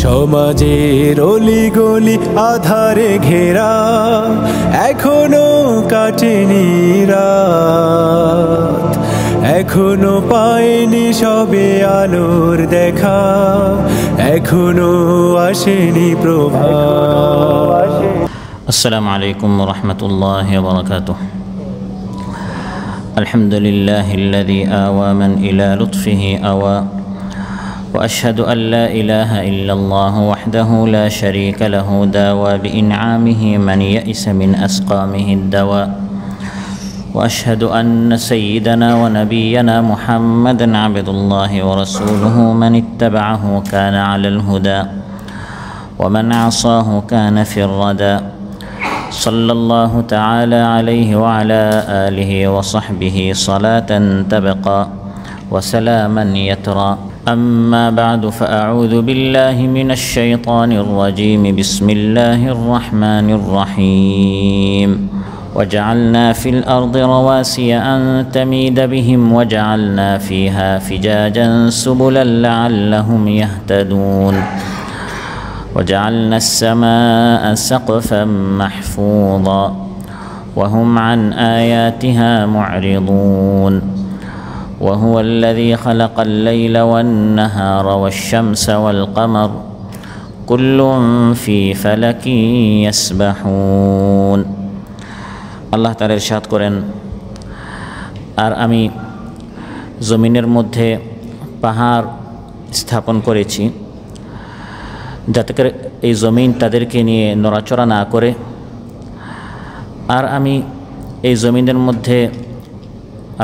সমাজের অলিগলি আধারে ঘেরা, এখনো কাটেনি রাত, এখনো পায়নি সবে আলোর দেখা, এখনো আসেনি প্রভাত। আসসালামু আলাইকুম ওয়া রাহমাতুল্লাহি ওয়া বারাকাতুহু। আলহামদুলিল্লাহিল্লাযী আওয়া মান ইলা লুতফিহি আওয়া وأشهد أن لا إله إلا الله وحده لا شريك له داوى بإنعامه من يئس من أسقامه الدواء وأشهد أن سيدنا ونبينا محمدا عبد الله ورسوله من اتبعه كان على الهدى ومن عصاه كان في الردى صلى الله تعالى عليه وعلى آله وصحبه صلاة تبقى وسلاما يترى. أما بعد فأعوذ بالله من الشيطان الرجيم. بسم الله الرحمن الرحيم. وجعلنا في الأرض رواسي أن تميد بهم وجعلنا فيها فجاجا سبلا لعلهم يهتدون وجعلنا السماء سقفا محفوظا وهم عن آياتها معرضون وهو الذي خلق الليل والنهار والشمس والقمر كل في فلك يسبحون. আল্লাহ তাআলা ইরশাদ করেন, আর আমি জমিনের মধ্যে পাহাড় স্থাপন করেছি যাতে করে এই জমিন তাদেরকে নিয়ে নড়াচড়া না করে, আর আমি এই জমিনের মধ্যে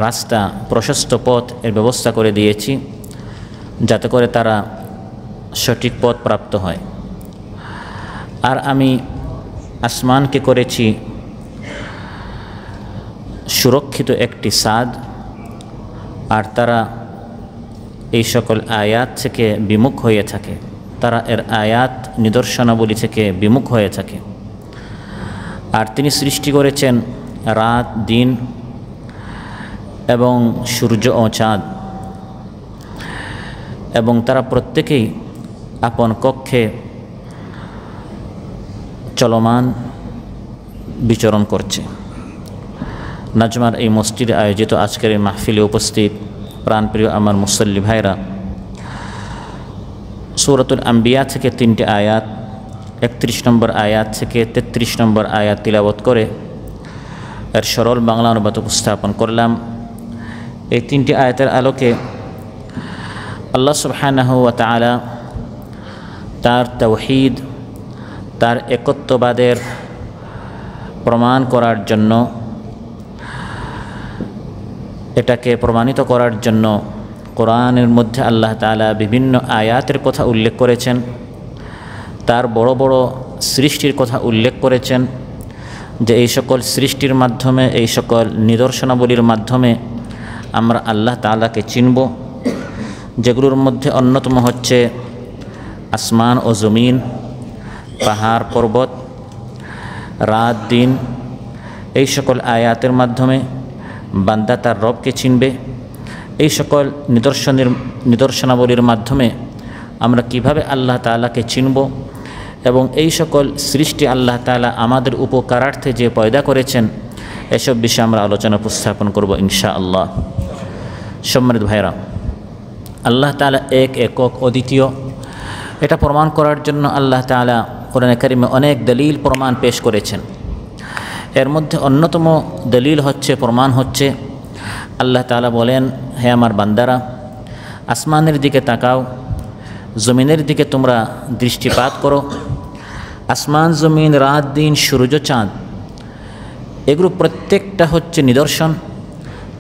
রাস্তা প্রশস্ত পথ এর ব্যবস্থা করে দিয়েছি যাতে করে তারা সঠিক পথ প্রাপ্ত হয়। আর আমি আসমানকে করেছি সুরক্ষিত একটি ছাদ, আর তারা এই সকল আয়াত থেকে বিমুখ হয়ে থাকে, তারা এর আয়াত নিদর্শনাবলী থেকে বিমুখ হয়ে থাকে। আর তিনি সৃষ্টি করেছেন রাত দিন এবং সূর্য ও চাঁদ, এবং তারা প্রত্যেকেই আপন কক্ষে চলমান বিচরণ করছে। নাজমার এই মসজিদে আয়োজিত আজকের এই মাহফিলে উপস্থিত প্রাণপ্রিয় আমার মুসল্লি ভাইরা, সূরাতুল আম্বিয়া থেকে 3টি আয়াত, 31 নম্বর আয়াত থেকে 33 নম্বর আয়াত তিলাওয়াত করে এর সরল বাংলা অনুবাদ উপস্থাপন করলাম। এই 3টি আয়াতের আলোকে আল্লাহ সুবহানাহু ওয়া তাআলা তার তাওহীদ, তার একত্ববাদের প্রমাণ করার জন্য, এটাকে প্রমাণিত করার জন্য কোরআনের মধ্যে আল্লাহ তাআলা বিভিন্ন আয়াতের কথা উল্লেখ করেছেন, তার বড় বড় সৃষ্টির কথা উল্লেখ করেছেন, যে এই সকল সৃষ্টির মাধ্যমে, এই সকল নিদর্শনাবলীর মাধ্যমে আমরা আল্লাহ তাআলাকে চিনব, যেগুলোর মধ্যে অন্যতম হচ্ছে আসমান ও জমিন, পাহাড় পর্বত, রাত দিন। এই সকল আয়াতের মাধ্যমে বান্দা তার রবকে চিনবে। এই সকল নিদর্শনাবলীর মাধ্যমে আমরা কিভাবে আল্লাহ তাআলাকে চিনব, এবং এই সকল সৃষ্টি আল্লাহ তাআলা আমাদের উপকারার্থে যে পয়দা করেছেন, এসব বিষয়ে আমরা আলোচনা উপস্থাপন করব ইনশাআল্লাহ। সম্মানিত ভাইরা, আল্লাহ তাআলা এক, একক, অদ্বিতীয়, এটা প্রমাণ করার জন্য আল্লাহ তাআলা কোরআনে কারিমে অনেক দলিল প্রমাণ পেশ করেছেন। এর মধ্যে অন্যতম দলিল হচ্ছে, প্রমাণ হচ্ছে, আল্লাহ তাআলা বলেন, হে আমার বান্দারা, আসমানের দিকে তাকাও, জমিনের দিকে তোমরা দৃষ্টিপাত করো। আসমান, জমিন, রাত দিন, সূর্য চাঁদ, এগুলো প্রত্যেকটা হচ্ছে নিদর্শন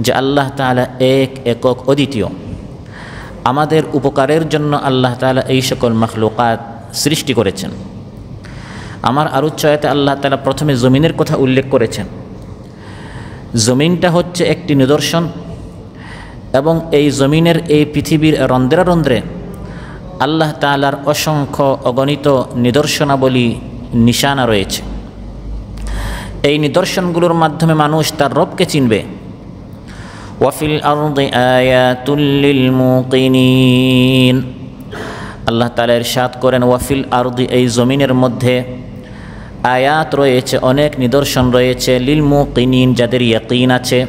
যে আল্লাহ তাআলা এক, একক, অদ্বিতীয়। আমাদের উপকারের জন্য আল্লাহ তাআলা এই সকল মাখলুকাত সৃষ্টি করেছেন। আমার আরুচ্ছায়াতে আল্লাহ তাআলা প্রথমে জমিনের কথা উল্লেখ করেছেন। জমিনটা হচ্ছে একটি নিদর্শন, এবং এই জমিনের, এই পৃথিবীর রন্ধ্রে রন্ধ্রে আল্লাহ তাআলার অসংখ্য অগণিত নিদর্শনাবলী নিশানা রয়েছে। এই নিদর্শনগুলোর মাধ্যমে মানুষ তার রবকে চিনবে। ওয়াফিল আরদি আয়াতুল লিল মুকিনিন, আল্লাহ তাআলা ইরশাদ করেন, ওয়াফিল আরদি, এই জমিনের মধ্যে আয়াত রয়েছে, অনেক নিদর্শন রয়েছে, লিল মুকিনিন, যাদের ইয়াকিন আছে,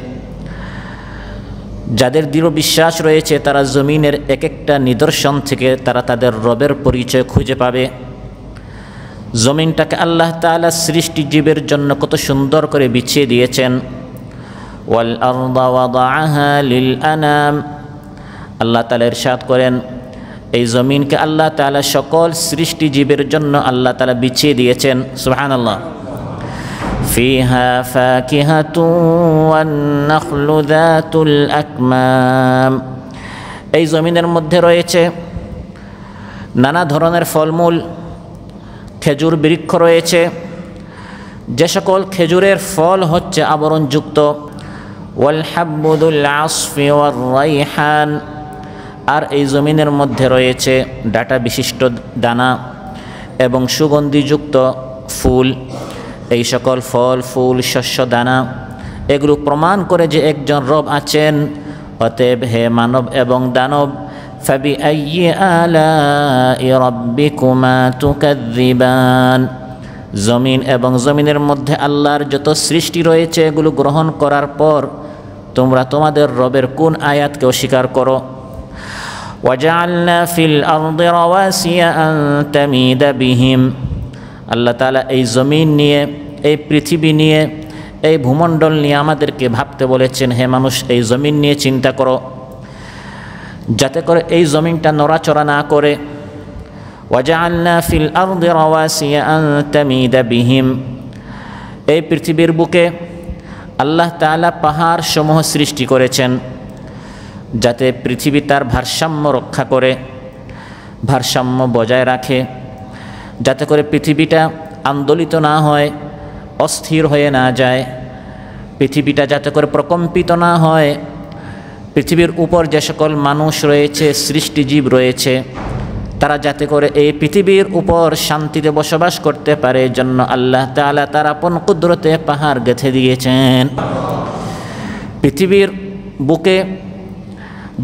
যাদের দৃঢ় বিশ্বাস রয়েছে, তারা জমিনের এক একটা নিদর্শন থেকে তারা তাদের রবের পরিচয় খুঁজে পাবে। জমিনটাকে আল্লাহ তাআলা সৃষ্টি জীবের জন্য কত সুন্দর করে বিছিয়ে দিয়েছেন। ওয়াল আরদা ওয়াদাআহা লিল আনাম, আল্লাহ তাআলা ইরশাদ করেন, এই জমিনকে আল্লাহ তাআলা সকল সৃষ্টি জীবের জন্য আল্লাহ তাআলা বিছিয়ে দিয়েছেন। সুবহানাল্লাহ। ফিহা ফাকিহাতু ওয়ান নাখলু যাতুল আকমাম, এই জমিনের মধ্যে রয়েছে নানা ধরনের ফলমূল, খেজুর বৃক্ষ রয়েছে, যে সকল খেজুরের ফল হচ্ছে আবরণযুক্ত। ওয়াল হাব্বুল আসফি ওয়ার রাইহান, আর এই জমিনের মধ্যে রয়েছে ডাটা বিশিষ্ট দানা এবং সুগন্ধিযুক্ত ফুল। এই সকল ফল, ফুল, শস্য, দানা এগুলো প্রমাণ করে যে একজন রব আছেন। অতএব হে মানব এবং দানব, ফাবিআইয়ি আলাই রাব্বিকুমা তুকাযযিবান, জমিন এবং জমিনের মধ্যে আল্লাহর যত সৃষ্টি রয়েছে এগুলো গ্রহণ করার পর তোমরা তোমাদের রবের কোন আয়াতকে অস্বীকার করো। ওয়াজআলনা ফিল আরদি রাওয়াসিয়া আন তামিদা বিহিম, আল্লাহ তাআলা এই জমিন নিয়ে, এই পৃথিবী নিয়ে, এই ভূমণ্ডল নিয়ে আমাদেরকে ভাবতে বলেছেন, হে মানুষ এই জমিন নিয়ে চিন্তা করো, যাতে করে এই জমিনটা নড়াচড়া না করে। ওয়াজআলনা ফিল আরদি রাওয়াসিয়া আন তামিদা বিহিম, এই পৃথিবীর বুকে আল্লাহ তাআলা পাহাড় সমূহ সৃষ্টি করেছেন, যাতে পৃথিবী তার ভারসাম্য রক্ষা করে, ভারসাম্য বজায় রাখে, যাতে করে পৃথিবীটা আন্দোলিত না হয়, অস্থির হয়ে না যায়, পৃথিবীটা যাতে করে প্রকম্পিত না হয়। পৃথিবীর উপর যে সকল মানুষ রয়েছে, সৃষ্টিজীব রয়েছে, তারা যাতে করে এই পৃথিবীর উপর শান্তিতে বসবাস করতে পারে, জন্য আল্লাহ তাআলা তার আপন কুদরতে পাহাড় গেঁথে দিয়েছেন। পৃথিবীর বুকে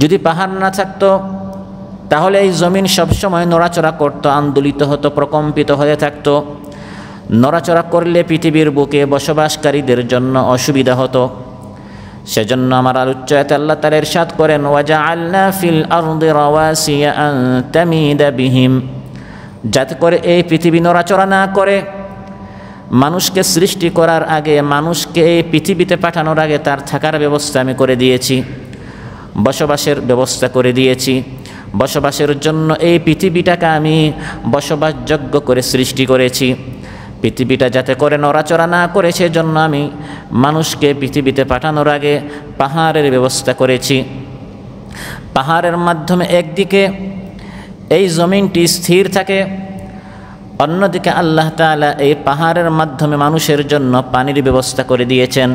যদি পাহাড় না থাকতো তাহলে এই জমিন সবসময় নড়াচড়া করত, আন্দোলিত হতো, প্রকম্পিত হয়ে থাকতো। নড়াচড়া করলে পৃথিবীর বুকে বসবাসকারীদের জন্য অসুবিধা হতো। সেজন্য আমার আলোচ্য আয়াতে আল্লাহ তাআলা ইরশাদ করেন, ওয়াজআলনা ফিল আরদি রাওয়াসিয়া আন তামিদা বিহিম, যাতে করে এই পৃথিবী নড়াচড়া না করে। মানুষকে সৃষ্টি করার আগে, মানুষকে এই পৃথিবীতে পাঠানোর আগে তার থাকার ব্যবস্থা আমি করে দিয়েছি, বসবাসের ব্যবস্থা করে দিয়েছি। বসবাসের জন্য এই পৃথিবীটাকে আমি বসবাসযোগ্য করে সৃষ্টি করেছি। পৃথিবীটা যাতে করে নড়াচড়া না করে সেজন্য আমি মানুষকে পৃথিবীতে পাঠানোর আগে পাহাড়ের ব্যবস্থা করেছি। পাহাড়ের মাধ্যমে একদিকে এই জমিনটি স্থির থাকে, অন্যদিকে আল্লাহ তাআলা এই পাহাড়ের মাধ্যমে মানুষের জন্য পানির ব্যবস্থা করে দিয়েছেন।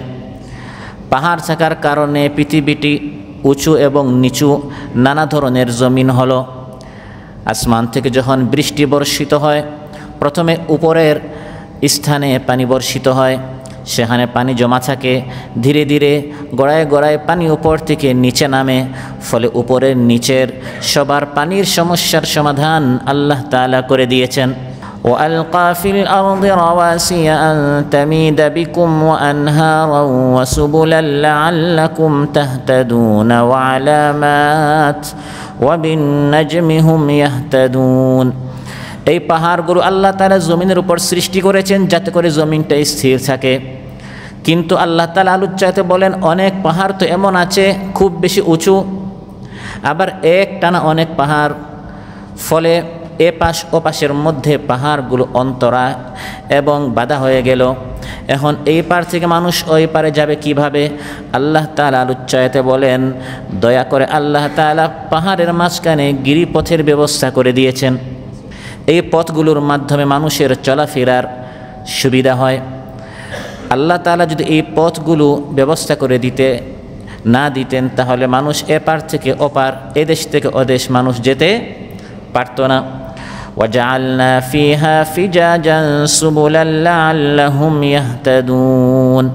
পাহাড় থাকার কারণে পৃথিবীটি উঁচু এবং নিচু নানা ধরনের জমিন হলো। আসমান থেকে যখন বৃষ্টি বর্ষিত হয়, প্রথমে উপরের স্থানে পানি বর্ষিত হয়, সেখানে পানি জমা থাকে, ধীরে ধীরে গড়ায় গড়ায় পানি উপর থেকে নিচে নামে, ফলে উপরের নিচের সবার পানির সমস্যার সমাধান আল্লাহ তাআলা করে দিয়েছেন। وألقى في الأرض رواسي أن تميد بكم وأنهارا وسبلا لعلكم تهتدون وعلامات وبالنجم هم يهتدون। এই পাহাড়গুলো আল্লাহ তাআলা জমিনের উপর সৃষ্টি করেছেন যাতে করে জমিনটা স্থির থাকে। কিন্তু আল্লাহ তাআলা আলোচ্যতে বলেন, অনেক পাহাড় তো এমন আছে খুব বেশি উঁচু, আবার এক টানা অনেক পাহাড়, ফলে এ পাশ ও পাশের মধ্যে পাহাড়গুলো অন্তরা এবং বাধা হয়ে গেল। এখন এই পার থেকে মানুষ ওই পারে যাবে কিভাবে? আল্লাহ তাআলা আলোচ্যতে বলেন, দয়া করে আল্লাহ তাআলা পাহাড়ের মাঝখানে গিরিপথের ব্যবস্থা করে দিয়েছেন। এই পথগুলোর মাধ্যমে মানুষের চলাফেরার সুবিধা হয়। আল্লাহ তাআলা যদি এই পথগুলো ব্যবস্থা করে না দিতেন তাহলে মানুষ এপার থেকে ওপার, এদেশ থেকে ওদেশ মানুষ যেতে পারত না। ওয়াজআলনা ফিহা ফিজাজান সুবুলান লাআল্লাহুম ইয়াহতাদুন।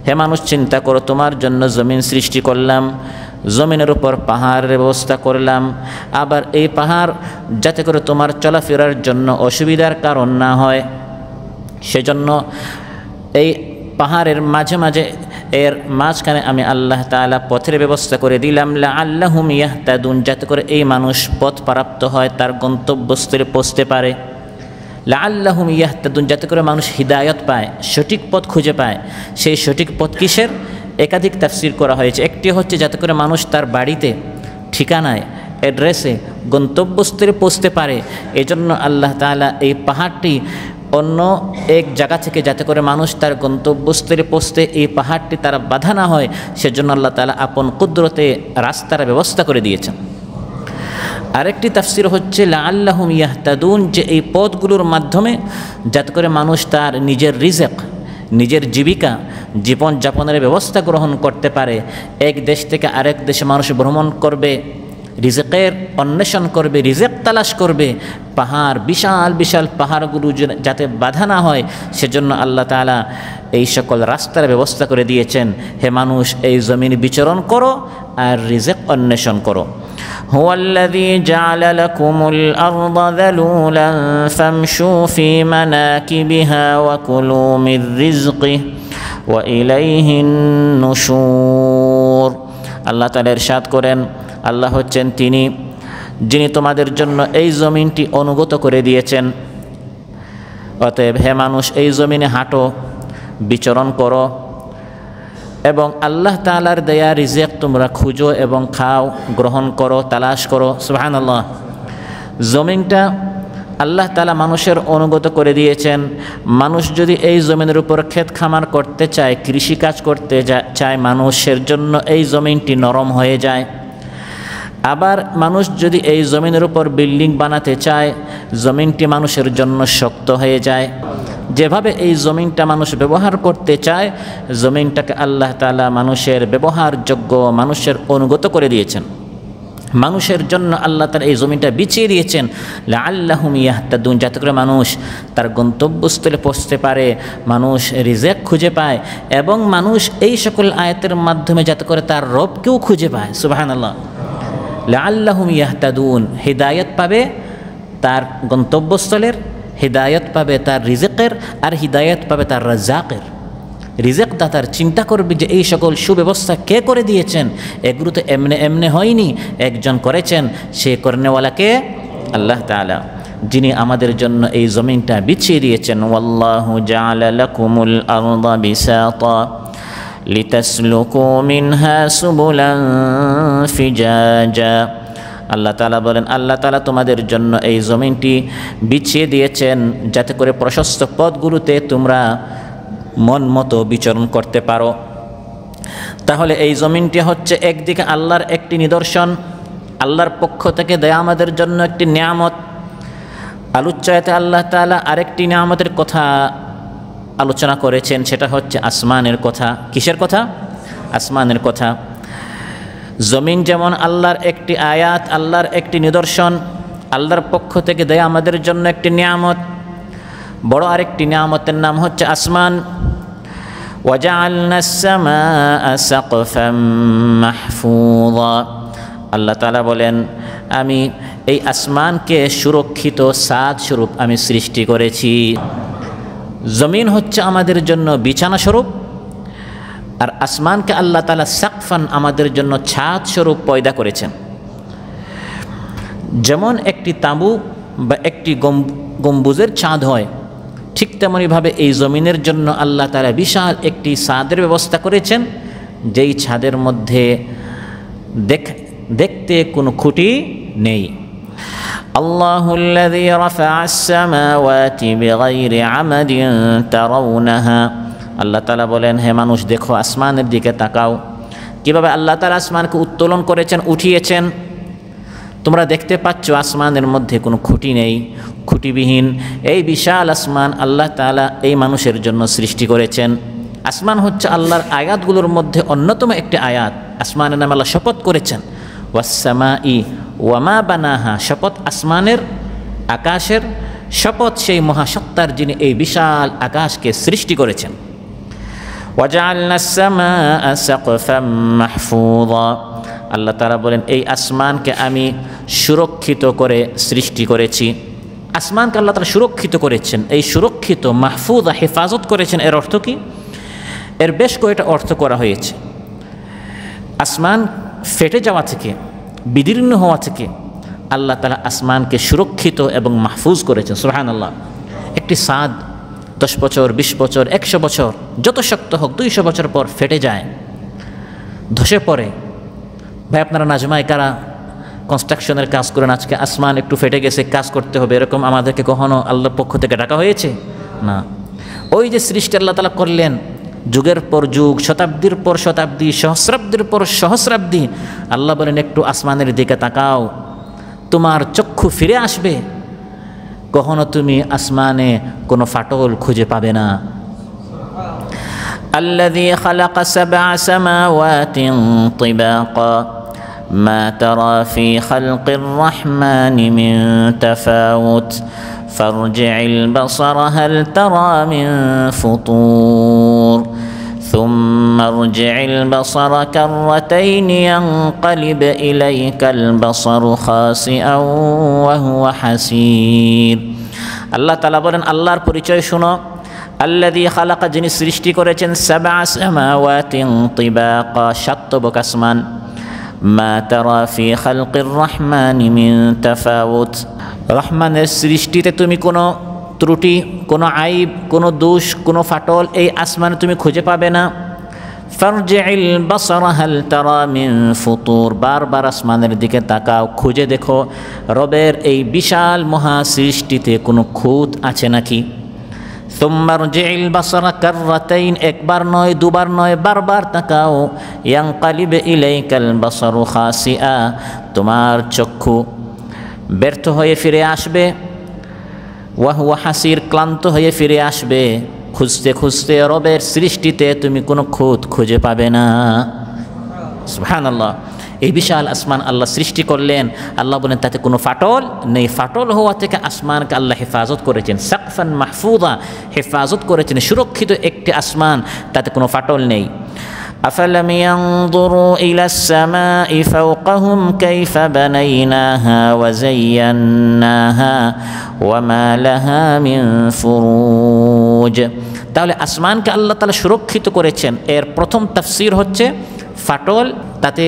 হে মানুষ, চিন্তা করো, তোমার জন্য জমিন সৃষ্টি করলাম, জমিনের উপর পাহাড়ের ব্যবস্থা করলাম, আবার এই পাহাড় যাতে করে তোমার চলাফেরার জন্য অসুবিধার কারণ না হয়, সেজন্য এই পাহাড়ের মাঝে মাঝে এর মাঝখানে আমি আল্লাহ তাআলা পথের ব্যবস্থা করে দিলাম, লাআল্লাহুম ইয়াহতাদুন, যাতে করে এই মানুষ পথ প্রাপ্ত হয়, তার গন্তব্যস্থলে পৌঁছতে পারে। লাআল্লাহুম ইয়াহতাদুন, যাতে করে মানুষ হিদায়ত পায়, সঠিক পথ খুঁজে পায়। সেই সঠিক পথ কিসের? একাধিক তাফসীর করা হয়েছে। একটি হচ্ছে যাতে করে মানুষ তার বাড়িতে, ঠিকানায়, অ্যাড্রেসে, গন্তব্যস্থলে পৌঁছতে পারে। এজন্য আল্লাহ তাআলা এই পাহাড়টি অন্য এক জায়গা থেকে যাতে করে মানুষ তার গন্তব্যস্থলে পৌঁছতে এই পাহাড়টি তারা বাধা না হয়, সেজন্য আল্লাহ তাআলা আপন কুদরতে রাস্তার ব্যবস্থা করে দিয়েছেন। আরেকটি তাফসীর হচ্ছে লাআল্লাহুম ইয়াহতাদুন, যে এই পথগুলোর মাধ্যমে যাতে করে মানুষ তার নিজের রিজক, নিজের জীবিকা, জীবনযাপনের ব্যবস্থা গ্রহণ করতে পারে। এক দেশ থেকে আরেক দেশে মানুষ ভ্রমণ করবে, রিজেকের অন্বেষণ করবে, রিজেক তালাশ করবে। পাহাড়, বিশাল বিশাল পাহাড়গুলো যাতে বাধা না হয়, সেজন্য আল্লাহ তাআলা এই সকল রাস্তার ব্যবস্থা করে দিয়েছেন। হে মানুষ, এই জমিন বিচরণ করো আর রিজেক অন্বেষণ করো। হুয়াল্লাযী জাআলা লাকুমুল আরদা যালুলান ফামশু ফী মানাকিবিহা ওয়া কুলু মির রিজকিহি ওয়া ইলাইহিন নুশুর। আল্লাহ তাআলা ইরশাদ করেন, আল্লাহ হচ্ছেন তিনি যিনি তোমাদের জন্য এই জমিনটি অনুগত করে দিয়েছেন। অতএব হে মানুষ, এই জমিনে হাঁটো, বিচরণ করো এবং আল্লাহ তাআলার দেয়া রিজেক তোমরা খুঁজো এবং খাও, গ্রহণ করো, তালাশ করো। সুবহানাল্লাহ। জমিনটা আল্লাহ তাআলা মানুষের অনুগত করে দিয়েছেন। মানুষ যদি এই জমিনের উপর ক্ষেত খামার করতে চায়, কৃষিকাজ করতে চায়, মানুষের জন্য এই জমিনটি নরম হয়ে যায়। আবার মানুষ যদি এই জমিনের উপর বিল্ডিং বানাতে চায়, জমিনটি মানুষের জন্য শক্ত হয়ে যায়। যেভাবে এই জমিনটা মানুষ ব্যবহার করতে চায়, জমিনটাকে আল্লাহ তাআলা মানুষের ব্যবহারযোগ্য, মানুষের অনুগত করে দিয়েছেন। মানুষের জন্য আল্লাহ তাআলা এই জমিনটা বিছিয়ে দিয়েছেন লাআল্লাহুম ইয়াহতাদুন, যাতে করে মানুষ তার গন্তব্যস্থলে পৌঁছতে পারে, মানুষ রিজেক খুঁজে পায় এবং মানুষ এই সকল আয়াতের মাধ্যমে যাতে করে তার রবকেও খুঁজে পায়। সুবহানাল্লাহ। লাআল্লাহুম ইয়াহতাদুন, হিদায়াত পাবে তার গন্তব্যস্থলের, হিদায়াত পাবে তার রিজেকের, আর হিদায়াত পাবে তার রাজ্জাকের। রিজেক দাতার চিন্তা করবে যে এই সকল সুব্যবস্থা কে করে দিয়েছেন, এগুলো তো এমনে এমনে হয়নি, একজন করেছেন। সে করনেওয়ালাকে আল্লাহ তাআলা, যিনি আমাদের জন্য এই জমিনটা বিছিয়ে দিয়েছেন। ওয়াল্লাহু জাআলা লাকুমুল আরদা বিসাতা লিতাসলুকু মিনহা সুবুলান ফিজাজা। আল্লাহ তাআলা বলেন, আল্লাহ তাআলা তোমাদের জন্য এই জমিনটি বিছিয়ে দিয়েছেন যাতে করে প্রশস্ত পথগুলোতে তোমরা মন মতো বিচরণ করতে পারো। তাহলে এই জমিনটি হচ্ছে একদিকে আল্লাহর একটি নিদর্শন, আল্লাহর পক্ষ থেকে দেয়া আমাদের জন্য একটি নিয়ামত। আলোচ্যায়তে আল্লাহ তাআলা আরেকটি নিয়ামতের কথা আলোচনা করেছেন, সেটা হচ্ছে আসমানের কথা। কিসের কথা? আসমানের কথা। জমিন যেমন আল্লাহর একটি আয়াত, আল্লাহর একটি নিদর্শন, আল্লাহর পক্ষ থেকে দেয়া আমাদের জন্য একটি নিয়ামত, বড় আরেকটি নিয়ামতের নাম হচ্ছে আসমান। ওয়াজআলনাস সামাআ সাকফাম মাহফুযা। আল্লাহ তাআলা বলেন, আমি এই আসমানকে সুরক্ষিত ছাদ স্বরূপ আমি সৃষ্টি করেছি। জমিন হচ্ছে আমাদের জন্য বিছানা স্বরূপ, আর আসমানকে আল্লাহ তাআলা সাকফান আমাদের জন্য ছাদ স্বরূপ পয়দা করেছেন। যেমন একটি তাঁবু বা একটি গম্বুজের ছাদ হয়, ঠিক তেমনইভাবে এই জমিনের জন্য আল্লাহ তাআলা বিশাল একটি ছাদের ব্যবস্থা করেছেন, যেই ছাদের মধ্যে দেখতে কোনো খুঁটি নেই। আল্লাহুল্লাযী রাফা'আস সামাওয়াতি বিগাইরি আমাদিন তারাউনাহা। আল্লাহ তাআলা বলেন, হে মানুষ দেখো, আসমানের দিকে তাকাও, কিভাবে আল্লাহ তাআলা আসমানকে উত্তোলন করেছেন, উঠিয়েছেন। তোমরা দেখতে পাচ্ছ আসমানের মধ্যে কোনো খুঁটি নেই, খুঁটিবিহীন এই বিশাল আসমান আল্লাহ তাআলা এই মানুষের জন্য সৃষ্টি করেছেন। আসমান হচ্ছে আল্লাহর আয়াতগুলোর মধ্যে অন্যতম একটি আয়াত। আসমানের নামে আল্লাহ শপথ করেছেন, ওয়াস-সামাই ওয়া মা বানাহা। শপথ আসমানের, আকাশের, শপথ সেই মহাসত্তার যিনি এই বিশাল আকাশকে সৃষ্টি করেছেন। ওয়াজআলনাস সামাআ সাকফাম মাহফুযা। আল্লাহ তাআলা বলেন এই আসমানকে আমি সুরক্ষিত করে সৃষ্টি করেছি। আসমানকে আল্লাহ তাআলা সুরক্ষিত করেছেন, এই সুরক্ষিত মাহফুজা হেফাজত করেছেন, এর অর্থ কি? এর বেশ কয়েকটা অর্থ করা হয়েছে। আসমান ফেটে যাওয়া থেকে, বিদীর্ণ হওয়া থেকে আল্লাহ তাআলা আসমানকে সুরক্ষিত এবং মাহফুজ করেছেন। সুবহানাল্লাহ। একটি ছাদ 10 বছর, 20 বছর, 100 বছর, যত শক্ত হোক 200 বছর পর ফেটে যায়, ধসে পড়ে। ভাই আপনারা নাজমায় কারা কনস্ট্রাকশনের কাজ করেন, আজকে আসমান একটু ফেটে গেছে, কাজ করতে হবে, এরকম আমাদেরকে কখনো আল্লাহর পক্ষ থেকে ডাকা হয়েছে? না। ওই যে সৃষ্টি আল্লাহ তাআলা করলেন, যুগের পর যুগ, শতাব্দীর পর শতাব্দী, সহস্রাব্দীর পর সহস্রাব্দী, আল্লাহ বলেন একটু আসমানের দিকে তাকাও, তোমার চক্ষু ফিরে আসবে, কখনো তুমি আসমানে কোনো ফাটল খুঁজে পাবে না। আল্লাযী খালাকা সাবআ সামাওয়াতিন তিবাকা মা তারা ফি খালকির রাহমানি মিন তাফাউত ফারজি'ল বাসারা হাল তারা মিন ফুতুর ثم ارجع البصر كرتين ينقلب إليك البصر خاسئا وهو حسير। আল্লাহ তাআলা বলেন আল্লাহর পরিচয় শোনো। আল্লাযী খালাকা, যিনি সৃষ্টি করেছেন, সাবআ সামাওয়াতিন তিবাকা, 7 তবক আসমান, মা তারা ফি খালকির রাহমানি মিন তাফাউত, রহমানের সৃষ্টিতে তুমি কোনো ত্রুটি, কোনো আইব, কোনো দোষ, কোনো ফাটল এই আসমানে তুমি খুঁজে পাবে না। ফারজি'ল বাসারা হাল তারা মিন ফুতুর, বারবার আসমানের দিকে তাকাও, খুঁজে দেখো রবের এই বিশাল মহা সৃষ্টিতে কোনো খুঁত আছে নাকি। সুম্মা রজি'ল বাসারা কাররাতাইন, একবার নয়, দুবার নয়, বারবার তাকাও। ইয়ানকালিব ইলাইকাল বাসারু খাসিআ, তোমার চক্ষু ব্যর্থ হয়ে ফিরে আসবে। ওয়াহুয়া হাসির, ক্লান্ত হয়ে ফিরে আসবে। খুঁজতে খুঁজতে রবের সৃষ্টিতে তুমি কোনো খুঁত খুঁজে পাবে না। সুবহানাল্লাহ। এই বিশাল আসমান আল্লাহ সৃষ্টি করলেন, আল্লাহ বলেন তাতে কোনো ফাটল নেই। ফাটল হওয়া থেকে আসমানকে আল্লাহ হেফাজত করেছেন, সাকফান মাহফুজা, হেফাজত করেছেন, সুরক্ষিত একটি আসমান, তাতে কোনো ফাটল নেই। أفلم ينظروا إلى السماء فوقهم كيف بنيناها وزيناها وما لها من فروج। তাহলে আসমানকে আল্লাহ তাআলা সুরক্ষিত করেছেন, এর প্রথম তাফসীর হচ্ছে ফাটল, তাতে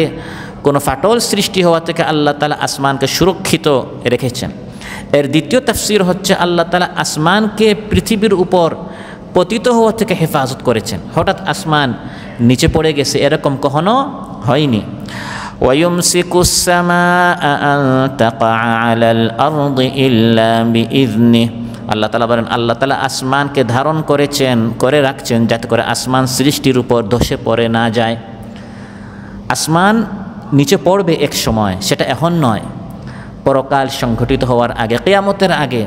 কোনো ফাটল সৃষ্টি হওয়া থেকে আল্লাহ তাআলা আসমানকে সুরক্ষিত রেখেছেন। এর দ্বিতীয় তাফসীর হচ্ছে আল্লাহ তাআলা আসমানকে পৃথিবীর উপর পতিত হওয়া থেকে হেফাজত করেছেন। হঠাৎ আসমান নিচে পড়ে গেছে, এরকম কখনো হয়নি। ওয়ায়ুমসিকুস সামাআ আন তাকাআ আলাল আরদি ইল্লা বিইযনিহি, আল্লাহ তাআলা বলেন আল্লাহ তাআলা আসমানকে ধারণ করেছেন, করে রাখছেন, যাতে করে আসমান সৃষ্টির উপর ধসে পড়ে না যায়। আসমান নিচে পড়বে এক সময়, সেটা এখন নয়, পরকাল সংঘটিত হওয়ার আগে, কিয়ামতের আগে,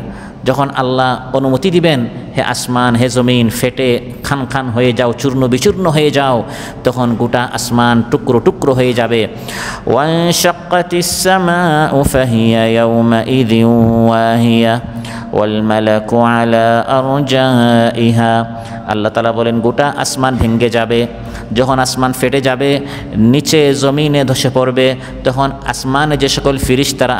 যখন আল্লাহ অনুমতি দিবেন, হে আসমান, হে জমিন ফেটে খান খান হয়ে যাও, চূর্ণ বিচূর্ণ হয়ে যাও, তখন গোটা আসমান টুকরো টুকরো হয়ে যাবে। ওয়ানশাক্কাতিস সামাউ ফাহিয়া ইয়াওমাইযিন ওয়াহিয়া ওয়াল মালাকু আলা আরজাইহা, আল্লাহ তাআলা বলেন গোটা আসমান ভেঙে যাবে। যখন আসমান ফেটে যাবে, নিচে জমিনে ধসে পড়বে, তখন আসমানে যে সকল ফেরেশতারা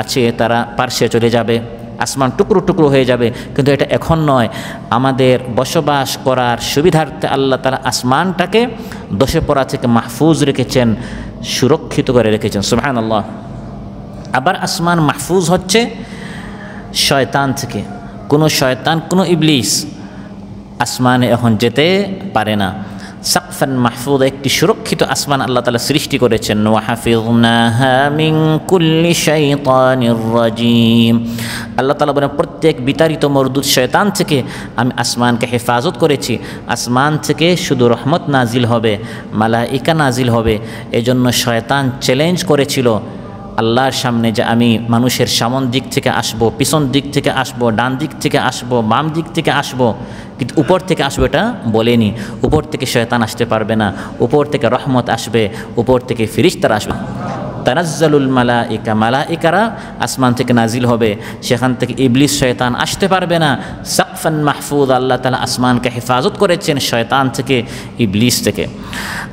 আছে তারা পার্শ্বে চলে যাবে, আসমান টুকরো টুকরো হয়ে যাবে। কিন্তু এটা এখন নয়, আমাদের বসবাস করার সুবিধার্থে আল্লাহ তাআলা আসমানটাকে ধসে পড়া থেকে মাহফুজ রেখেছেন, সুরক্ষিত করে রেখেছেন। সুবহানাল্লাহ। আবার আসমান মাহফুজ হচ্ছে শয়তান থেকে। কোনো শয়তান, কোনো ইবলিস আসমানে এখন যেতে পারে না। সাকফান মাহফুজ, একটি সুরক্ষিত আসমান আল্লাহ তাআলা সৃষ্টি করেছেন। ওয়াহাফিযনাহা মিন কুল্লি শাইতানির রাজীম, আল্লাহ তাআলা বলেন প্রত্যেক বিতাড়িত মরদুদ শয়তান থেকে আমি আসমানকে হেফাজত করেছি। আসমান থেকে শুধু রহমত নাজিল হবে, মালাইকা নাজিল হবে। এজন্য শয়তান চ্যালেঞ্জ করেছিল আল্লাহর সামনে যে আমি মানুষের সামন দিক থেকে আসব, পিছন দিক থেকে আসব, ডান দিক থেকে আসব, বাম দিক থেকে আসব, কিন্তু উপর থেকে আসবে এটা বলেনি। উপর থেকে শয়তান আসতে পারবে না, উপর থেকে রহমত আসবে, উপর থেকে ফেরেশতারা আসবে। তানাজ্জালুল মালাইকা, মালাইকারা আসমান থেকে নাজিল হবে, সেখান থেকে ইবলিস শয়তান আসতে পারবে না। সাকফান মাহফুজ, আল্লাহ তাআলা আসমানকে হেফাজত করেছেন শয়তান থেকে, ইবলিস থেকে।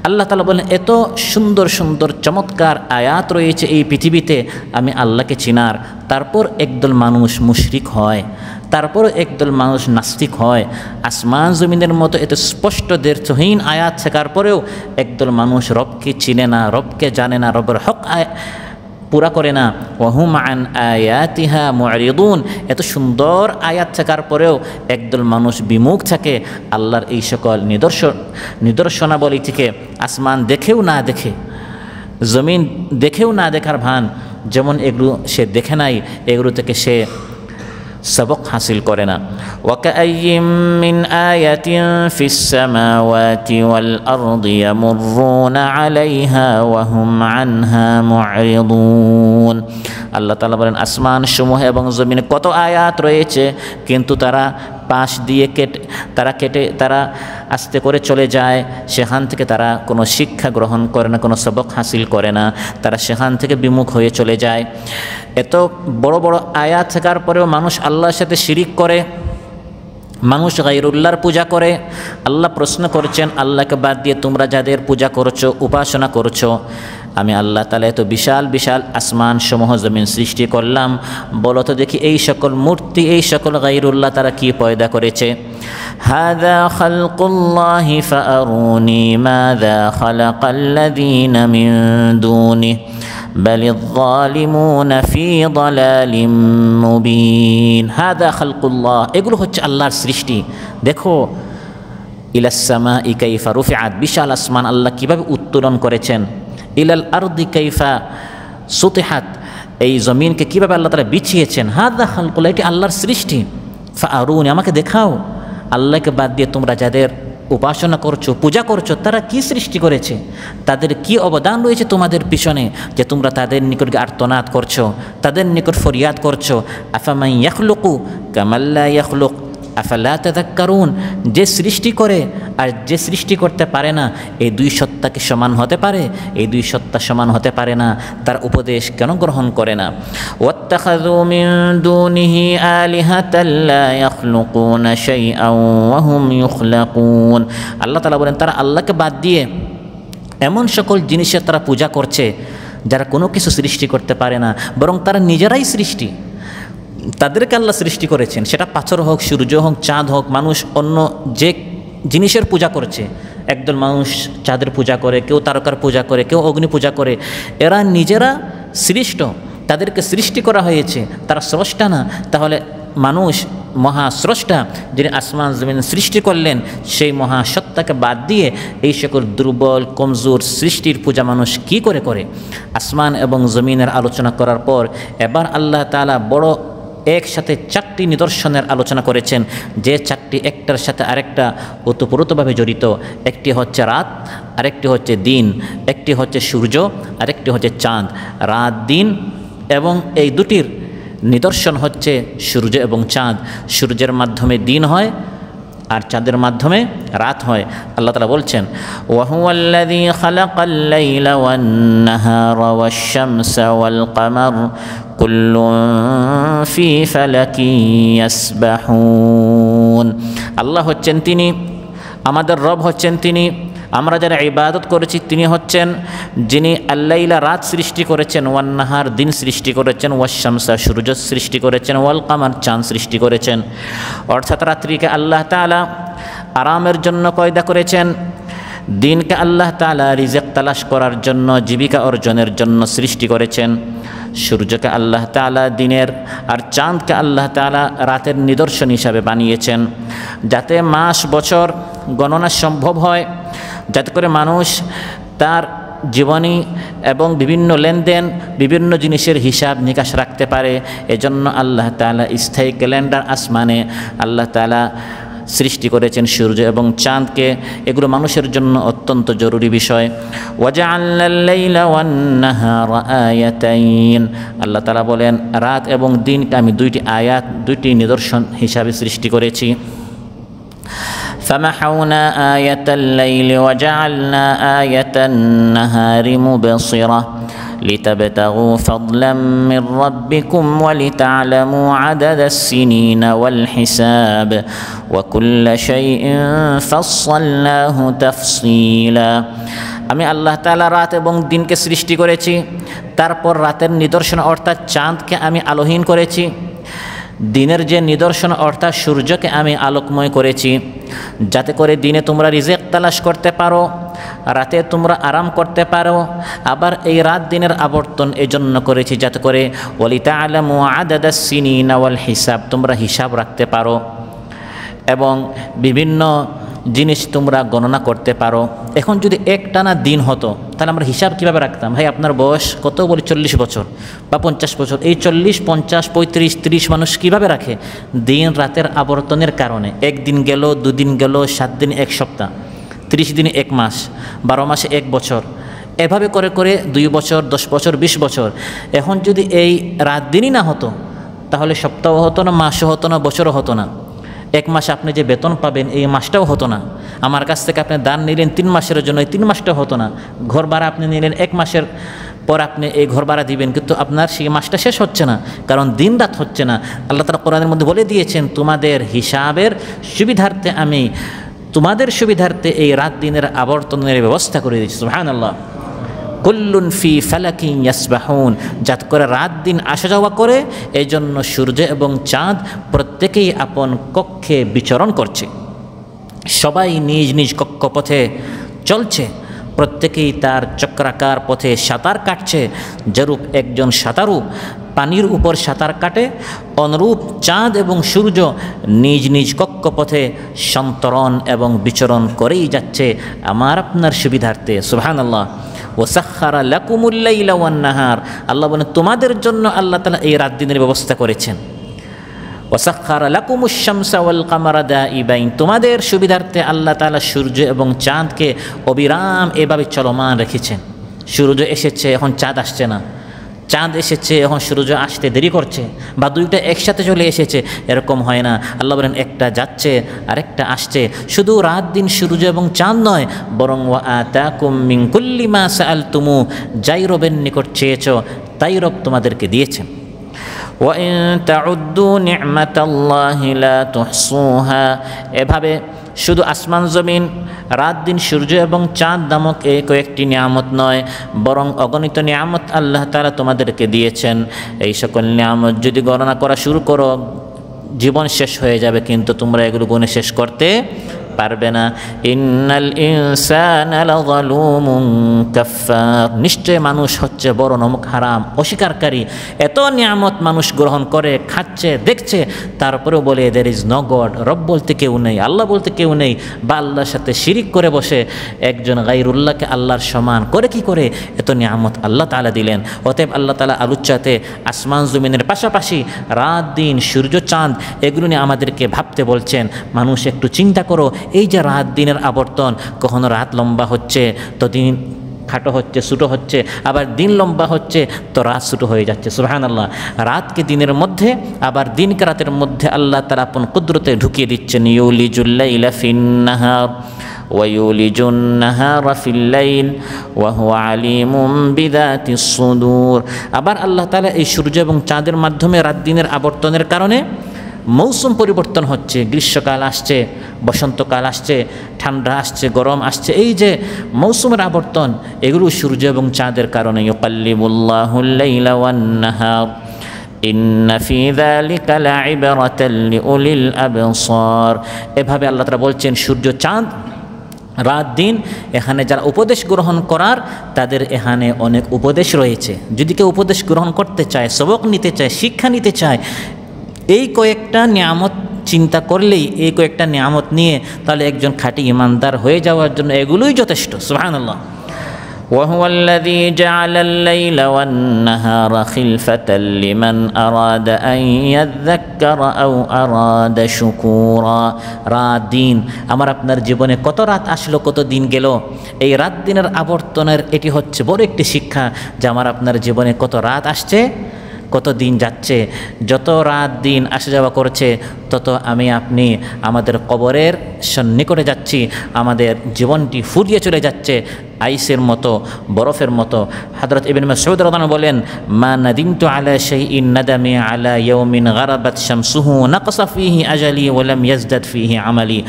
আল্লাহ তাআলা বলেন এত সুন্দর সুন্দর চমৎকার আয়াত রয়েছে এই পৃথিবীতে আমি আল্লাহকে চিনার, তারপর একদল মানুষ মুশরিক হয়, তারপর একদল মানুষ নাস্তিক হয়। আসমান জমিনের মতো এত স্পষ্ট দ্ব্যর্থহীন আয়াত থাকার পরেও একদল মানুষ রবকে চিনে না, রবকে জানে না, রবের হক পুরা করে না। ওয়াহুম আন আয়াতিহা মুরিদুন, এত সুন্দর আয়াত থাকার পরেও একদল মানুষ বিমুখ থাকে আল্লাহর এই সকল নিদর্শনাবলী থেকে। আসমান দেখেও না দেখে, জমিন দেখেও না দেখার ভান, যেমন এগুলো সে দেখে নাই, এগুলো থেকে সে সবক হাসিল করে না। ওয়াকাইয়িম মিন আয়াতিন ফিস সামাওয়াতি ওয়াল আরদি ইয়ামুরুনা আলাইহা ওয়া হুম আনহা মুরিদুন। আল্লাহ তাআলা বলেন আসমান সমূহ এবং জমিনে কত আয়াত রয়েছে, কিন্তু তারা পাশ দিয়ে তারা আস্তে করে চলে যায়, সেখান থেকে তারা কোনো শিক্ষা গ্রহণ করে না, কোনো সবক হাসিল করে না, তারা সেখান থেকে বিমুখ হয়ে চলে যায়। এত বড় বড় আয়াত থাকার পরেও মানুষ আল্লাহর সাথে শিরিক করে, মানুষ গায়রুল্লাহর পূজা করে। আল্লাহ প্রশ্ন করছেন আল্লাহকে বাদ দিয়ে তোমরা যাদের পূজা করছো, উপাসনা করছো, আমি আল্লাহ তাআলা এত বিশাল বিশাল আসমান সমূহ জমিন সৃষ্টি করলাম, বলো তো দেখি এই সকল মূর্তি, এই সকল গায়রুল্লাহ তারা কি পয়দা করেছে? হাযা খালকুল্লাহি ফাআরুনি মাযা খালাকাল্লাযীনা মিন দুনিহি বালিয যালিমুনা ফী দালালিম মুবিন। হাযা খালকুল্লাহ, এগুলো হচ্ছে আল্লাহর সৃষ্টি। দেখো ইলাস সামাই কাইফা রুফিআত, বিশাল আসমান আল্লাহ কিভাবে উত্তোলন করেছেন। ইলাল আরদি কাইফা সুতিহাত, এই জমিনকে কীভাবে আল্লাহ তাআলা বিছিয়েছেন। হাযা খালকুল্লাহ, এটি আল্লাহর সৃষ্টি। ফাআরুনি, আমাকে দেখাও আল্লাহকে বাদ দিয়ে তোমরা যাদের উপাসনা করছো, পূজা করছো, তারা কি সৃষ্টি করেছে, তাদের কি অবদান রয়েছে তোমাদের পিছনে, যে তোমরা তাদের নিকট আর্তনাদ করছো, তাদের নিকট ফরিয়াদ করছো। আফামান ইয়াখলুকু কামান লা ইয়াখলুক আফালা তাযাক্কারুন, যে সৃষ্টি করে আর যে সৃষ্টি করতে পারে না, এই দুই সত্তাকে সমান হতে পারে? এই দুই সত্তা সমান হতে পারে না, তার উপদেশ কেন গ্রহণ করে না? ওয়াত্তাখাযু মিন দুনিহি আলিহাতাল লা ইয়াখলুকুনা শাইআন ওয়া হুম ইখলাকুন। আল্লাহ তাআলা বলেন তারা আল্লাহকে বাদ দিয়ে এমন সকল জিনিসের তারা পূজা করছে যারা কোনো কিছু সৃষ্টি করতে পারে না, বরং তারা নিজেরাই সৃষ্টি। তাদেরকে আল্লাহ সৃষ্টি করেছেন, সেটা পাথর হোক, সূর্য হোক, চাঁদ হোক। মানুষ অন্য যে জিনিসের পূজা করছে, একদল মানুষ চাঁদের পূজা করে, কেউ তারকার পূজা করে, কেউ অগ্নি পূজা করে, এরা নিজেরা সৃষ্ট, তাদেরকে সৃষ্টি করা হয়েছে, তারা স্রষ্টা না। তাহলে মানুষ মহাস্রষ্টা যিনি আসমান জমিন সৃষ্টি করলেন, সেই মহাসত্তাকে বাদ দিয়ে এই সকল দুর্বল কমজোর সৃষ্টির পূজা মানুষ কি করে করে? আসমান এবং জমিনের আলোচনা করার পর এবার আল্লাহ তাআলা বড় একসাথে চারটি নিদর্শনের আলোচনা করেছেন, যে চারটি একটার সাথে আরেকটা ওতপ্রোতভাবে জড়িত। একটি হচ্ছে রাত, আরেকটি হচ্ছে দিন, একটি হচ্ছে সূর্য, আরেকটি হচ্ছে চাঁদ। রাত দিন এবং এই দুটির নিদর্শন হচ্ছে সূর্য এবং চাঁদ। সূর্যের মাধ্যমে দিন হয় আর চাঁদের মাধ্যমে রাত হয়। আল্লাহ তাআলা বলছেন ওয়াহুয়াল্লাযী খালাকাল লাইলা ওয়ান নাহারা ওয়াশ শামসা ওয়াল কামার কুল্লুন ফি ফালাকিন ইয়াসবাহুন। আল্লাহ হচ্ছেন তিনি, আমাদের রব হচ্ছেন তিনি, আমরা যারা ইবাদত করেছি তিনি হচ্ছেন যিনি আল্লাইলা রাত সৃষ্টি করেছেন, ওয়ান নাহার দিন সৃষ্টি করেছেন, ওয়াশ শামসা সূর্য সৃষ্টি করেছেন, ওয়াল কামার চাঁদ সৃষ্টি করেছেন। অর্থাৎ রাত্রিকে আল্লাহ তাআলা আরামের জন্য পয়দা করেছেন, দিনকে আল্লাহ তাআলা রিজিক তালাশ করার জন্য, জীবিকা অর্জনের জন্য সৃষ্টি করেছেন। সূর্যকে আল্লাহ তাআলা দিনের আর চাঁদকে আল্লাহ তাআলা রাতের নিদর্শন হিসাবে বানিয়েছেন, যাতে মাস বছর গণনা সম্ভব হয়, যাতে করে মানুষ তার জীবনী এবং বিভিন্ন লেনদেন, বিভিন্ন জিনিসের হিসাব নিকাশ রাখতে পারে। এজন্য আল্লাহ তাআলা স্থায়ী ক্যালেন্ডার আসমানে আল্লাহ তাআলা সৃষ্টি করেছেন সূর্য এবং চাঁদকে। এগুলো মানুষের জন্য অত্যন্ত জরুরি বিষয়। ওয়াজআলনাল লাইলা ওয়ান নাহারা আয়াতাইন, আল্লাহ তাআলা বলেন রাত এবং দিনকে আমি দুইটি আয়াত, দুইটি নিদর্শন হিসাবে সৃষ্টি করেছি। فمحونا آية الليل وجعلنا آية النهار مبصرة লিতাবতাগু ফাদলাম মির রাব্বিকুম ওয়া লিতা'লামু আদাদাস সিনিনা ওয়াল হিসাব ওয়া কুল্লা শাইইন ফাসসালনাহু তাফসীলা। আমি আল্লাহ তাআলা রাত এবং দিনকে সৃষ্টি করেছি, তারপর রাতের নিদর্শন অর্থাৎ চাঁদকে আমি আলোহীন করেছি, দিনের যে নিদর্শন অর্থাৎ সূর্যকে আমি আলোকময় করেছি, যাতে করে দিনে তোমরা রিজিক তালাশ করতে পারো, রাতে তোমরা আরাম করতে পারো। আবার এই রাত দিনের আবর্তন এজন্য করেছি যাতে করে ওয়ালিতা'লামু আদাদাস সিনিনা ওয়াল হিসাব, তোমরা হিসাব রাখতে পারো এবং বিভিন্ন জিনিস তোমরা গণনা করতে পারো। এখন যদি একটানা দিন হতো তাহলে আমরা হিসাব কীভাবে রাখতাম? ভাই আপনার বয়স কত? বলি 40 বছর বা 50 বছর। এই 40, 50, 35, 30 মানুষ কীভাবে রাখে? দিন রাতের আবর্তনের কারণে। একদিন গেল, 2 দিন গেল, 7 দিন 1 সপ্তাহ, 30 দিনে 1 মাস, 12 মাসে 1 বছর, এভাবে করে করে 2 বছর, 10 বছর, 20 বছর। এখন যদি এই রাত দিনই না হতো তাহলে সপ্তাহ হতো না, মাসও হতো না, বছরও হতো না। 1 মাসে আপনি যে বেতন পাবেন এই মাসটাও হতো না। আমার কাছ থেকে আপনি দান নিলেন 3 মাসের জন্য, এই 3 মাসটাও হতো না। ঘর ভাড়া আপনি নিলেন 1 মাসের পর আপনি এই ঘর ভাড়া দিবেন, কিন্তু আপনার সেই মাসটা শেষ হচ্ছে না, কারণ দিন রাত হচ্ছে না। আল্লাহ তাআলা কোরআনের মধ্যে বলে দিয়েছেন, তোমাদের হিসাবের সুবিধার্থে আমি তোমাদের সুবিধার্থে এই রাত দিনের আবর্তনের ব্যবস্থা করে দিয়েছি। সুবহানাল্লাহ। কুল্লুন ফি ফালাকিন ইয়াসবাহুন, যাতে করে রাত দিন আসা যাওয়া করে, এই জন্য সূর্য এবং চাঁদ প্রত্যেকেই আপন কক্ষে বিচরণ করছে। সবাই নিজ নিজ কক্ষপথে চলছে, প্রত্যেকেই তার চক্রাকার পথে সাঁতার কাটছে। যেরূপ একজন সাঁতারু পানির উপর সাঁতার কাটে, অনুরূপ চাঁদ এবং সূর্য নিজ নিজ কক্ষপথে সন্তরণ এবং বিচরণ করেই যাচ্ছে আমার আপনার সুবিধার্থে। সুবহানাল্লাহ। ওয়াসাখখারা লাকুমুল লাইলা ওয়ান নাহার, আল্লাহ বলেন তোমাদের জন্য আল্লাহ তাআলা এই রাত দিনের ব্যবস্থা করেছেন। ওয়াসাখখারা লাকুমুশ শামসা ওয়াল কামারা দাইবাইন, তোমাদের সুবিধার্থে আল্লাহ তাআলা সূর্য এবং চাঁদকে অবিরাম এভাবে চলমান রেখেছেন। সূর্য এসেছে, এখন চাঁদ আসছে না, চাঁদ এসেছে, এখন সূর্য আসতে দেরি করছে, বা দুইটা একসাথে চলে এসেছে, এরকম হয় না। আল্লাহ বলেন একটা যাচ্ছে আরেকটা আসছে। শুধু রাত দিন সূর্য এবং চাঁদ নয়, বরং ওয়া আতাকুম মিন কুল্লি মা সাআলতুমু, যাই রবের নিকট চেয়েছ তাই রব তোমাদেরকে দিয়েছেন। ওয়া ইন তাউদ্দু নি'মাতাল্লাহি লা তুহসুহা, এভাবে শুধু আসমান জমিন, রাত দিন সূর্য এবং চাঁদ নামক এই কয়েকটি নিয়ামত নয়, বরং অগণিত নিয়ামত আল্লাহ তাআলা তোমাদেরকে দিয়েছেন। এই সকল নিয়ামত যদি গণনা করা শুরু করো জীবন শেষ হয়ে যাবে, কিন্তু তোমরা এগুলো গুণে শেষ করতে পারবে না। ইন্নাল ইনসানা লাযালুমুন কাফফার, নিশ্চয় মানুষ হচ্ছে বড় নমক হারাম অস্বীকারী। এত নিয়ামত মানুষ গ্রহণ করে, খাচ্ছে, দেখছে, তারপরেও বলে দেয়ার ইজ নো গড, রব বলতে কেউ নেই, আল্লাহ বলতে কেউ নেই, বা আল্লাহর সাথে শিরিক করে বসে একজন গায়রুল্লাহকে আল্লাহর সমান করে। কি করে? এত নিয়ামত আল্লাহ তাআলা দিলেন। অতএব আল্লাহ তাআলা আলোচ্যাতে আসমান জমিনের পাশাপাশি রাত দিন সূর্য চাঁদ এগুলো নিয়ে আমাদেরকে ভাবতে বলছেন। মানুষ একটু চিন্তা করো, এই যে রাত দিনের আবর্তন, কখনো রাত লম্বা হচ্ছে তো দিন খাটো হচ্ছে, ছোটো হচ্ছে, আবার দিন লম্বা হচ্ছে তো রাত ছোটো হয়ে যাচ্ছে। সুবহানাল্লাহ। রাতকে দিনের মধ্যে আবার দিনকে রাতের মধ্যে আল্লাহ তাআলা আপন কুদরতে ঢুকিয়ে দিচ্ছেন। ইউলিজুল লাইলা ফিন নাহার ওয়া ইউলিজুন নাহারা ফিল লাইল ওয়া হুয়া আলিমুম বিযাতিস সুদূর। আবার আল্লাহ তাআলা এই সূর্য এবং চাঁদের মাধ্যমে রাত দিনের আবর্তনের কারণে মৌসুম পরিবর্তন হচ্ছে। গ্রীষ্মকাল আসছে, বসন্তকাল আসছে, ঠান্ডা আসছে, গরম আসছে। এই যে মৌসুমের আবর্তন, এগুলো সূর্য এবং চাঁদের কারণে। ইউকাল্লিবুল্লাহুল লাইলা ওয়ান নাহার ইন্না ফি যালিকা লাইবরাতাল লিউলিল আবসার। এভাবে আল্লাহ তাআলা বলছেন সূর্য চাঁদ রাত দিন, এখানে যারা উপদেশ গ্রহণ করার তাদের এখানে অনেক উপদেশ রয়েছে। যদি কেউ উপদেশ গ্রহণ করতে চায়, সবক নিতে চায়, শিক্ষা নিতে চায়, এই কয়েকটা নিয়ামত চিন্তা করলেই, এই কয়েকটা নিয়ামত নিয়ে তাহলে একজন খাঁটি ইমানদার হয়ে যাওয়ার জন্য এগুলোই যথেষ্ট। সুবহানাল্লাহ। وهو الذي جعل الليل والنهار خلفة لمن أراد أن يذكر أو أراد شكورا। রাত দিন, আমার আপনার জীবনে কত রাত আসলো, কত দিন গেল, এই রাত দিনের আবর্তনের এটি হচ্ছে বড় একটি শিক্ষা যে আমার আপনার জীবনে কত রাত আসছে, কত দিন যাচ্ছে। যত রাত দিন আসা যাওয়া করছে তত আমি আপনি আমাদের কবরের সন্নিকটে যাচ্ছি, আমাদের জীবনটি ফুরিয়ে চলে যাচ্ছে। আইসের মতো, বরফের মতো। হযরত ইবনে মাসউদ রাদিয়াল্লাহু আনহু বলেন, মা নাদিমতু আলা শাইইন নাদামি আলা ইয়াউমিন গারাবাত শামসুহু নাকসা ফীহি আজালি ওয়া লাম ইয়াজদাদ ফীহি আমালি।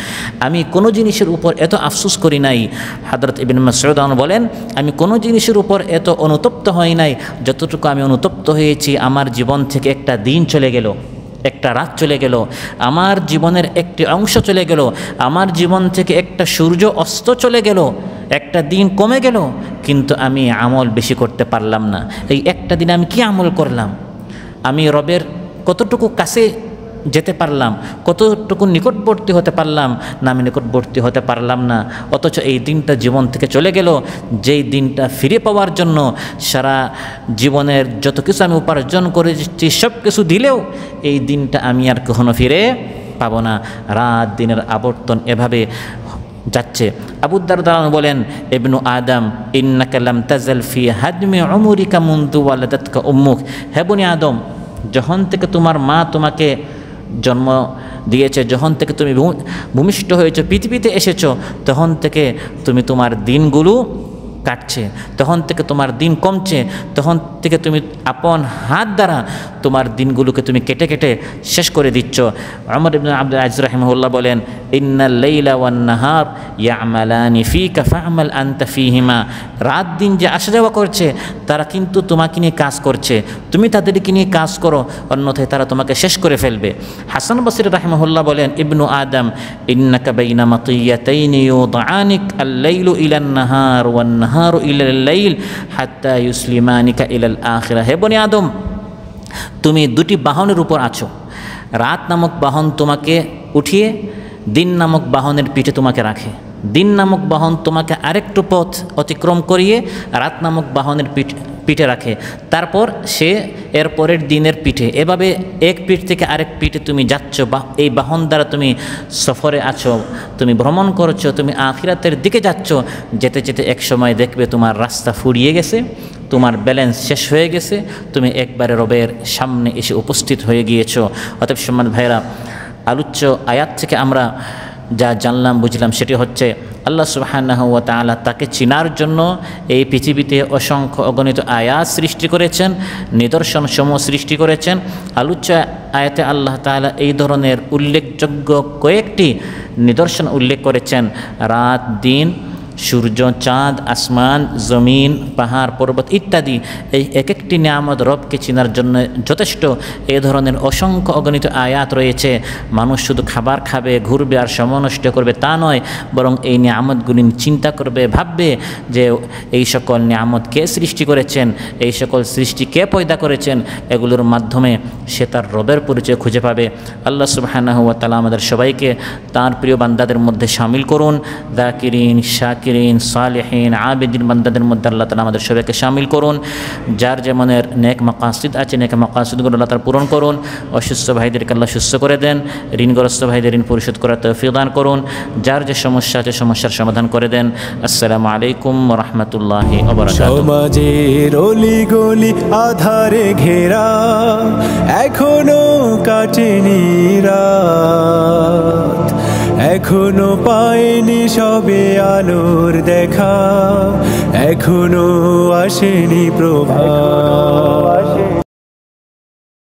আমি কোনো জিনিসের উপর এত আফসোস করি নাই, হযরত ইবনে মাসউদ রাদিয়াল্লাহু আনহু বলেন, আমি কোনো জিনিসের উপর এত অনুতপ্ত হই নাই যতটুকু আমি অনুতপ্ত হয়েছি আমার জীবন থেকে একটা দিন চলে গেল, একটা রাত চলে গেল, আমার জীবনের একটি অংশ চলে গেল, আমার জীবন থেকে একটা সূর্য অস্ত চলে গেল, একটা দিন কমে গেল, কিন্তু আমি আমল বেশি করতে পারলাম না। এই একটা দিন আমি কি আমল করলাম? আমি রবের কতটুকু কাছে যেতে পারলাম, কতটুকু নিকটবর্তী হতে পারলাম না আমি নিকটবর্তী হতে পারলাম না। অথচ এই দিনটা জীবন থেকে চলে গেল, যেই দিনটা ফিরে পাওয়ার জন্য সারা জীবনের যত কিছু আমি উপার্জন করেছি সব কিছু দিলেও এই দিনটা আমি আর কখনো ফিরে পাবো না। রাত দিনের আবর্তন এভাবে যাচ্ছে। আবু দারদা বলেন, ইবনু আদম ইন্নাকা লাম তাজাল ফি হাদমি উমরিকা মুনযু ওয়ালাদাতকা উম্মুক। হে বনি আদম, যখন থেকে তোমার মা তোমাকে জন্ম দিয়েছে, যখন থেকে তুমি ভূমিষ্ঠ হয়েছো, পৃথিবীতে এসেছো, তখন থেকে তুমি তোমার দিনগুলো কাটছে, তখন থেকে তোমার দিন কমছে, তখন থেকে তুমি আপন হাত দ্বারা তোমার দিনগুলোকে তুমি কেটে কেটে শেষ করে দিচ্ছ। ওমর ইবনে আব্দুল আজিজ রাহিমাহুল্লাহ বলেন, ইন্নাল লাইলা ওয়ান নাহার ইয়ামালানি ফিকা ফা'মাল আনতা ফিহিমা। রাত দিন যে আসা যাওয়া করছে তারা কিন্তু তোমাকে নিয়ে কাজ করছে, তুমি তাদেরকে নিয়ে কাজ করো, অন্যথায় তারা তোমাকে শেষ করে ফেলবে। হাসান বসরি রাহিমাহুল্লাহ বলেন, ইবনু আদম ইন্নাকা বাইনা মাতিয়াতাইনি ইউদআনিক আল-লাইলু ইলান নাহার ওয়ান নাহারু ইলাল লাইল হাত্তা ইউসলিমানিকা ইলাল আখিরা। হে বনি আদম, তুমি দুটি বাহনের উপর আছো। রাত নামক বাহন তোমাকে উঠিয়ে দিন নামক বাহনের পিঠে তোমাকে রাখে, দিন নামক বাহন তোমাকে আরেকটু পথ অতিক্রম করিয়ে রাত নামক বাহনের পিঠে রাখে, তারপর সে এর পরের দিনের পিঠে, এভাবে এক পিঠ থেকে আরেক পিঠে তুমি যাচ্ছ, বা এই বাহন দ্বারা তুমি সফরে আছো, তুমি ভ্রমণ করছো, তুমি আখিরাতের দিকে যাচ্ছ। যেতে যেতে এক সময় দেখবে তোমার রাস্তা ফুরিয়ে গেছে, তোমার ব্যালেন্স শেষ হয়ে গেছে, তুমি একবারে রবের সামনে এসে উপস্থিত হয়ে গিয়েছো। অতএব সম্মানিত ভাইরা, আলোচ্য আয়াত থেকে আমরা যা জানলাম বুঝলাম সেটি হচ্ছে আল্লাহ সুবহানাহু ওয়া তাআলা তাকে চিনার জন্য এই পৃথিবীতে অসংখ্য অগণিত আয়াত সৃষ্টি করেছেন, নিদর্শন সমূহ সৃষ্টি করেছেন। আলোচ্য আয়াতে আল্লাহ তাআলা এই ধরনের উল্লেখযোগ্য কয়েকটি নিদর্শন উল্লেখ করেছেন। রাত, দিন, সূর্য, চাঁদ, আসমান, জমিন, পাহাড়, পর্বত ইত্যাদি, এই এক একটি নিয়ামত রবকে চিনার জন্য যথেষ্ট। এই ধরনের অসংখ্য অগণিত আয়াত রয়েছে। মানুষ শুধু খাবার খাবে, ঘুরবে আর সময় নষ্ট করবে তা নয়, বরং এই নিয়ামতগুলি চিন্তা করবে, ভাববে যে এই সকল নিয়ামত কে সৃষ্টি করেছেন, এই সকল সৃষ্টি কে পয়দা করেছেন। এগুলোর মাধ্যমে সে তার রবের পরিচয় খুঁজে পাবে। আল্লাহ সুবহানাহু ওয়া তাআলা আমাদের সবাইকে তার প্রিয় বান্দাদের মধ্যে শামিল করুন। যাকিরিন, শাকিরিন, সালিহিন, আবেদিন বান্দাদের মধ্যে আল্লাহ তাআলা আমাদের সবাইকে শামিল করুন। যার যেমনের নেক মাকাসিদ আছে, নেক মাকাসিদগুলো আল্লাহ তাআলা পূরণ করুন। অসুস্থ ভাইদেরকে আল্লাহ সুস্থ করে দেন। ঋণগ্রস্ত ভাইদের ঋণ পরিশোধ করার তৌফিক দান করুন। যার যে সমস্যা আছে সমস্যার সমাধান করে দেন। আসসালামু আলাইকুম ওয়া রাহমাতুল্লাহি ওয়া বারাকাতুহু। সমাজের অলিগলি আধারে ঘেরা, এখনো কাটেনি রাত, এখনো পায়নি সবে আলোর দেখা, এখনো আসেনি প্রভাত।